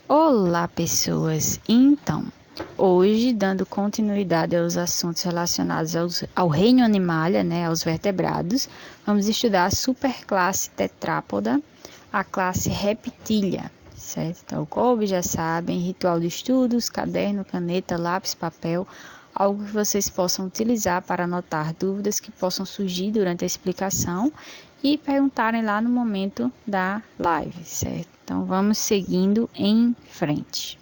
Olá, pessoas! Então, hoje, dando continuidade aos assuntos relacionados ao reino Animalia, né, aos vertebrados, vamos estudar a superclasse Tetrápoda, a classe Reptilia, certo? Então, como já sabem, ritual de estudos, caderno, caneta, lápis, papel, algo que vocês possam utilizar para anotar dúvidas que possam surgir durante a explicação e perguntarem lá no momento da live, certo? Então, vamos seguindo em frente.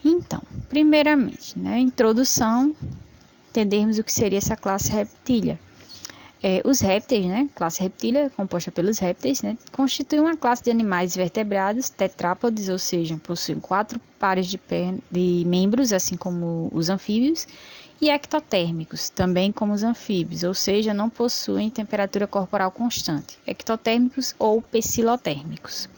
Então, primeiramente, né, introdução, entendermos o que seria essa classe reptília. Os répteis, né, classe reptília, composta pelos répteis, né, constitui uma classe de animais vertebrados, tetrápodes, ou seja, possuem 4 pares de membros, assim como os anfíbios, e ectotérmicos, também como os anfíbios, ou seja, não possuem temperatura corporal constante, ectotérmicos ou pecilotérmicos.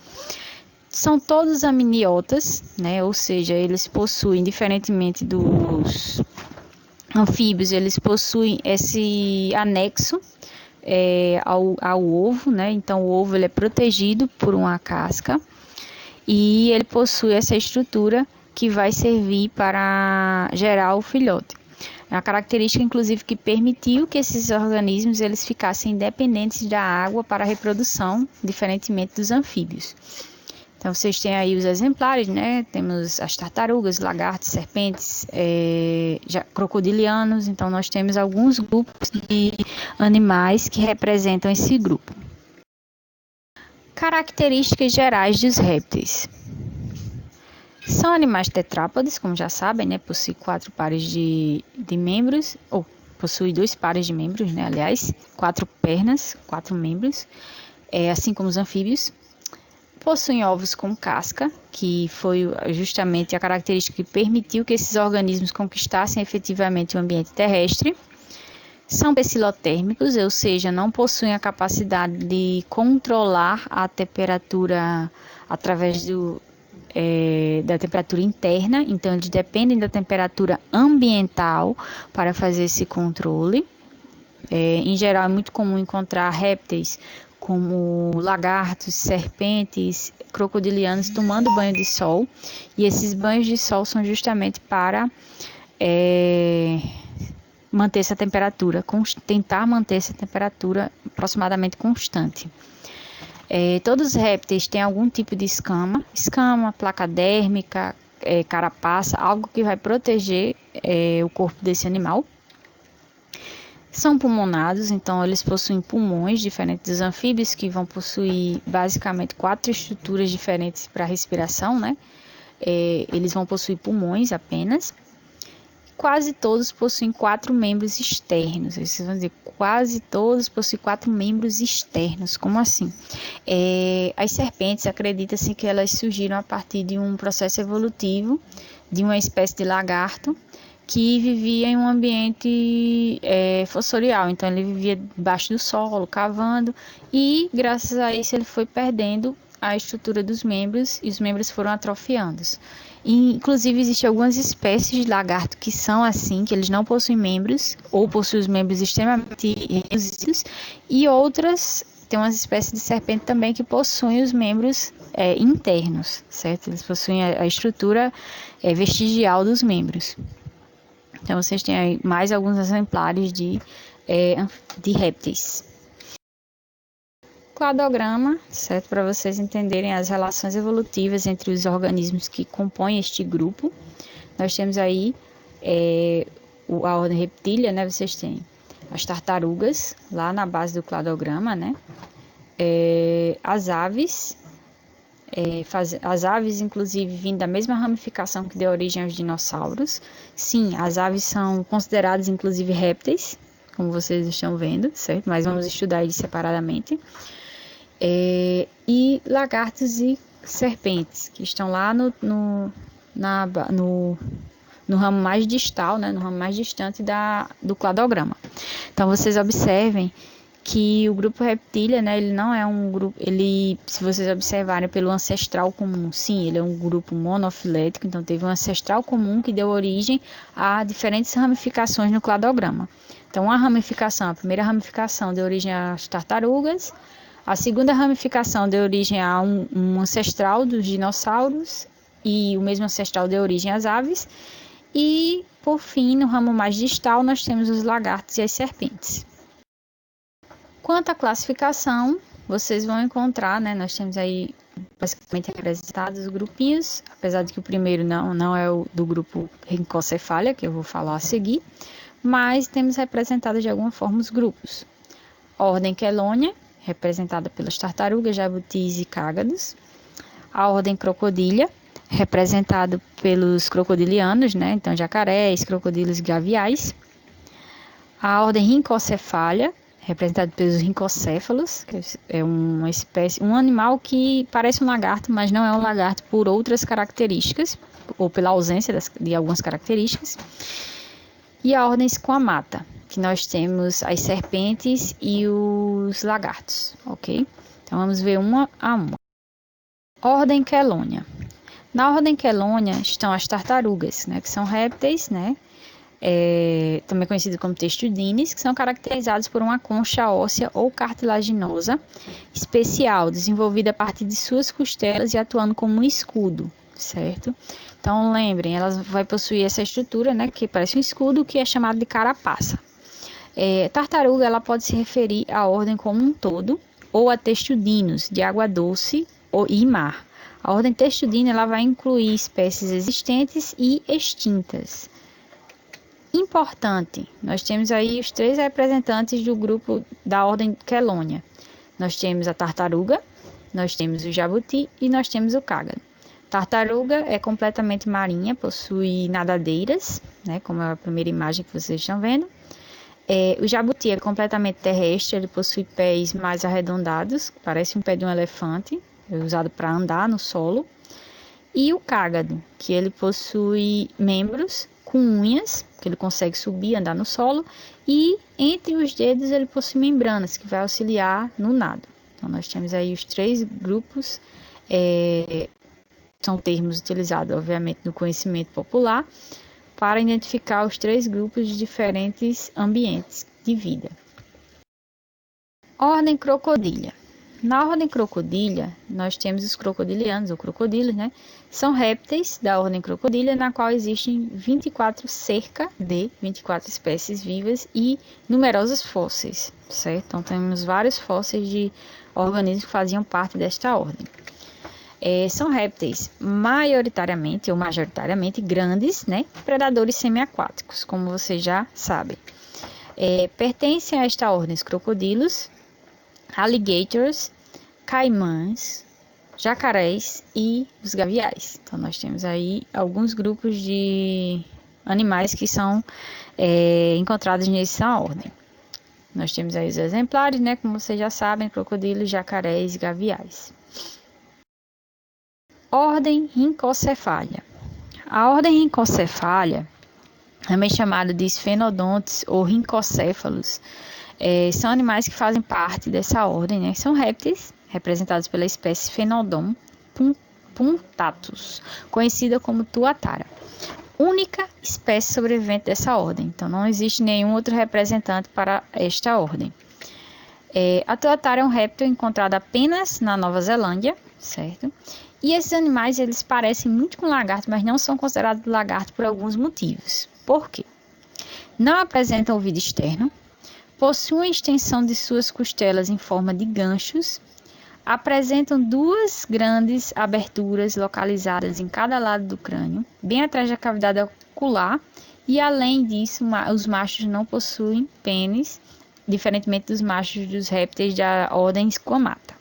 São todos amniotas, né? Ou seja, eles possuem, diferentemente dos anfíbios, eles possuem esse anexo ao ovo, né? Então, o ovo ele é protegido por uma casca e ele possui essa estrutura que vai servir para gerar o filhote. É uma característica, inclusive, que permitiu que esses organismos eles ficassem independentes da água para a reprodução, diferentemente dos anfíbios. Então, vocês têm aí os exemplares, né? Temos as tartarugas, lagartos, serpentes, crocodilianos. Então, nós temos alguns grupos de animais que representam esse grupo. Características gerais dos répteis. São animais tetrápodes, como já sabem, né? Possui 4 pares de membros, ou possui 2 pares de membros, né? Aliás, 4 pernas, 4 membros, assim como os anfíbios. Possuem ovos com casca, que foi justamente a característica que permitiu que esses organismos conquistassem efetivamente o ambiente terrestre. São pecilotérmicos, ou seja, não possuem a capacidade de controlar a temperatura através da temperatura interna, então eles dependem da temperatura ambiental para fazer esse controle. Em geral, é muito comum encontrar répteis como lagartos, serpentes, crocodilianos tomando banho de sol, e esses banhos de sol são justamente para manter essa temperatura, tentar manter essa temperatura aproximadamente constante. Todos os répteis têm algum tipo de escama, placa dérmica, carapaça, algo que vai proteger o corpo desse animal. São pulmonados, então eles possuem pulmões diferentes dos anfíbios, que vão possuir basicamente 4 estruturas diferentes para respiração, né? Eles vão possuir pulmões apenas. Quase todos possuem 4 membros externos. Vocês vão dizer, quase todos possuem 4 membros externos. Como assim? As serpentes, acredita-se que elas surgiram a partir de um processo evolutivo de uma espécie de lagarto que vivia em um ambiente fossorial. Então, ele vivia debaixo do solo, cavando, e graças a isso ele foi perdendo a estrutura dos membros e os membros foram atrofiando. Inclusive, existem algumas espécies de lagarto que são assim, que eles não possuem membros, ou possuem os membros extremamente reduzidos, e outras, tem umas espécies de serpente também que possuem os membros internos, certo? Eles possuem a estrutura vestigial dos membros. Então, vocês têm aí mais alguns exemplares de répteis. Cladograma, certo? Para vocês entenderem as relações evolutivas entre os organismos que compõem este grupo. Nós temos aí a ordem reptília, né? Vocês têm as tartarugas, lá na base do cladograma, né? As aves, as aves, inclusive, vindo da mesma ramificação que deu origem aos dinossauros. Sim, as aves são consideradas, inclusive, répteis, como vocês estão vendo, certo? Mas vamos estudar eles separadamente. E lagartos e serpentes, que estão lá no ramo mais distal, né? No ramo mais distante do cladograma. Então, vocês observem que o grupo reptília, né, ele não é um grupo, se vocês observarem pelo ancestral comum, sim, ele é um grupo monofilético, então teve um ancestral comum que deu origem a diferentes ramificações no cladograma. Então, a primeira ramificação deu origem às tartarugas, a segunda ramificação deu origem a um ancestral dos dinossauros, e o mesmo ancestral deu origem às aves. E, por fim, no ramo mais distal, nós temos os lagartos e as serpentes. Quanto à classificação, vocês vão encontrar, né, nós temos aí basicamente representados os grupinhos, apesar de que o primeiro não é o do grupo Rhinchocephalia, que eu vou falar a seguir, mas temos representados de alguma forma os grupos. A ordem Chelonia, representada pelas tartarugas, jabutis e cágados. A ordem Crocodilia, representado pelos crocodilianos, né? Então jacarés, crocodilos e gaviais. A ordem Rhinchocephalia, representado pelos rincocéfalos, que é uma espécie, um animal que parece um lagarto, mas não é um lagarto por outras características, ou pela ausência de algumas características. E a ordem Squamata, que nós temos as serpentes e os lagartos, ok? Então vamos ver uma a uma. Ordem Chelonia. Na ordem Chelonia estão as tartarugas, né, que são répteis, né? Também conhecido como testudines, que são caracterizados por uma concha óssea ou cartilaginosa especial, desenvolvida a partir de suas costelas e atuando como um escudo, certo? Então lembrem, ela vai possuir essa estrutura, né, que parece um escudo, que é chamado de carapaça. Tartaruga, ela pode se referir à ordem como um todo, ou a testudinos, de água doce e mar. A ordem testudina, ela vai incluir espécies existentes e extintas. Importante, nós temos aí os 3 representantes do grupo da ordem Chelonia. Nós temos a tartaruga, nós temos o jabuti e nós temos o cágado. Tartaruga é completamente marinha, possui nadadeiras, né, como é a primeira imagem que vocês estão vendo. O jabuti é completamente terrestre, ele possui pés mais arredondados, parece um pé de um elefante, é usado para andar no solo. E o cágado, que ele possui membros com unhas, que ele consegue subir, andar no solo, e entre os dedos ele possui membranas, que vai auxiliar no nado. Então nós temos aí os 3 grupos, são termos utilizados, obviamente, no conhecimento popular, para identificar os 3 grupos de diferentes ambientes de vida. Ordem Crocodilia. Na ordem Crocodilia, nós temos os crocodilianos, ou crocodilos, né? São répteis da ordem Crocodilia, na qual existem cerca de 24 espécies vivas e numerosos fósseis, certo? Então temos vários fósseis de organismos que faziam parte desta ordem. São répteis majoritariamente grandes, né? Predadores semiaquáticos, como vocês já sabem. Pertencem a esta ordem os crocodilos, alligators, caimãs, jacarés e os gaviais. Então nós temos aí alguns grupos de animais que são encontrados nessa ordem. Nós temos aí os exemplares, né, como vocês já sabem, crocodilos, jacarés e gaviais. Ordem Rhinchocephalia. A ordem Rhinchocephalia, também chamada de esfenodontes ou rhincocéfalos, são animais que fazem parte dessa ordem, né? São répteis representados pela espécie Phenodon punctatus, conhecida como tuatara, única espécie sobrevivente dessa ordem. Então não existe nenhum outro representante para esta ordem. A tuatara é um réptil encontrado apenas na Nova Zelândia, certo? E esses animais, eles parecem muito com lagarto, mas não são considerados lagarto por alguns motivos. Por quê? Não apresentam ouvido externo, possuem extensão de suas costelas em forma de ganchos, apresentam 2 grandes aberturas localizadas em cada lado do crânio, bem atrás da cavidade ocular, e além disso, os machos não possuem pênis, diferentemente dos machos dos répteis da ordem Squamata.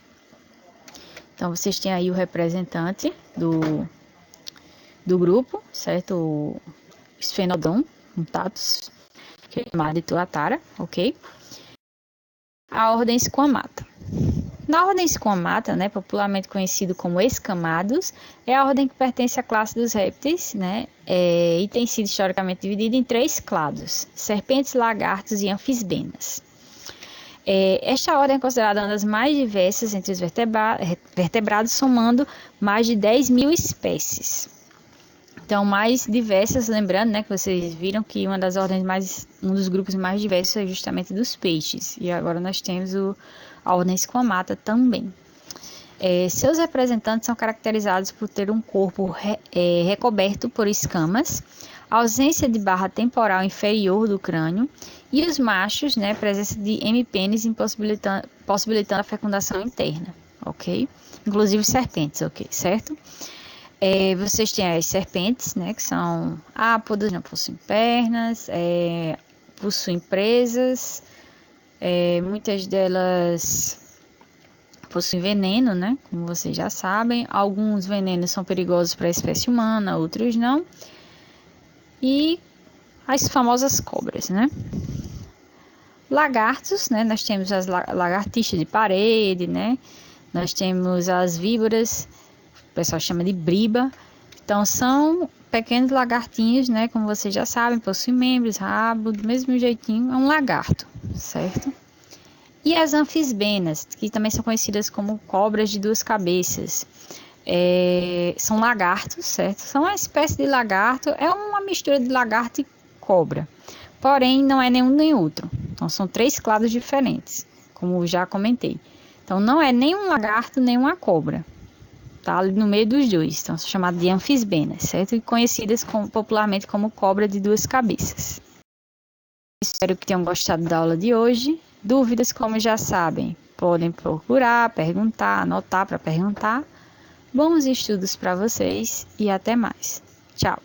Então vocês têm aí o representante do grupo, certo? O Sphenodon punctatus, que é chamado de tuatara, ok? A ordem Squamata. Na ordem Squamata, né, popularmente conhecido como escamados, é a ordem que pertence à classe dos répteis, né, e tem sido historicamente dividida em 3 clados: serpentes, lagartos e anfisbenas. Esta ordem é considerada uma das mais diversas entre os vertebrados, somando mais de 10.000 espécies. Então, mais diversas, lembrando, né, que vocês viram que um dos grupos mais diversos é justamente dos peixes. E agora nós temos a ordem Squamata também. Seus representantes são caracterizados por ter um corpo recoberto por escamas, ausência de barra temporal inferior do crânio, e os machos, né, presença de hemipênis possibilitando a fecundação interna, ok? Inclusive serpentes, ok, certo? Vocês têm as serpentes, né, que são ápodas, não possuem pernas, possuem presas, muitas delas possuem veneno, né, como vocês já sabem. Alguns venenos são perigosos para a espécie humana, outros não. E as famosas cobras, né? Lagartos, né, nós temos as lagartixas de parede, né, nós temos as víboras, o pessoal chama de briba. Então são pequenos lagartinhos, né, como vocês já sabem, possuem membros, rabo, do mesmo jeitinho, é um lagarto, certo? E as anfisbenas, que também são conhecidas como cobras de duas cabeças, são lagartos, certo? São uma espécie de lagarto, é uma mistura de lagarto e cobra, porém não é nenhum nem outro. Então são 3 clados diferentes, como já comentei. Então não é nem um lagarto nem uma cobra, tá ali no meio dos dois. Então são chamadas de anfisbenas, certo? E conhecidas popularmente como cobra de duas cabeças. Espero que tenham gostado da aula de hoje. Dúvidas, como já sabem, podem procurar, perguntar, anotar para perguntar. Bons estudos para vocês e até mais. Tchau!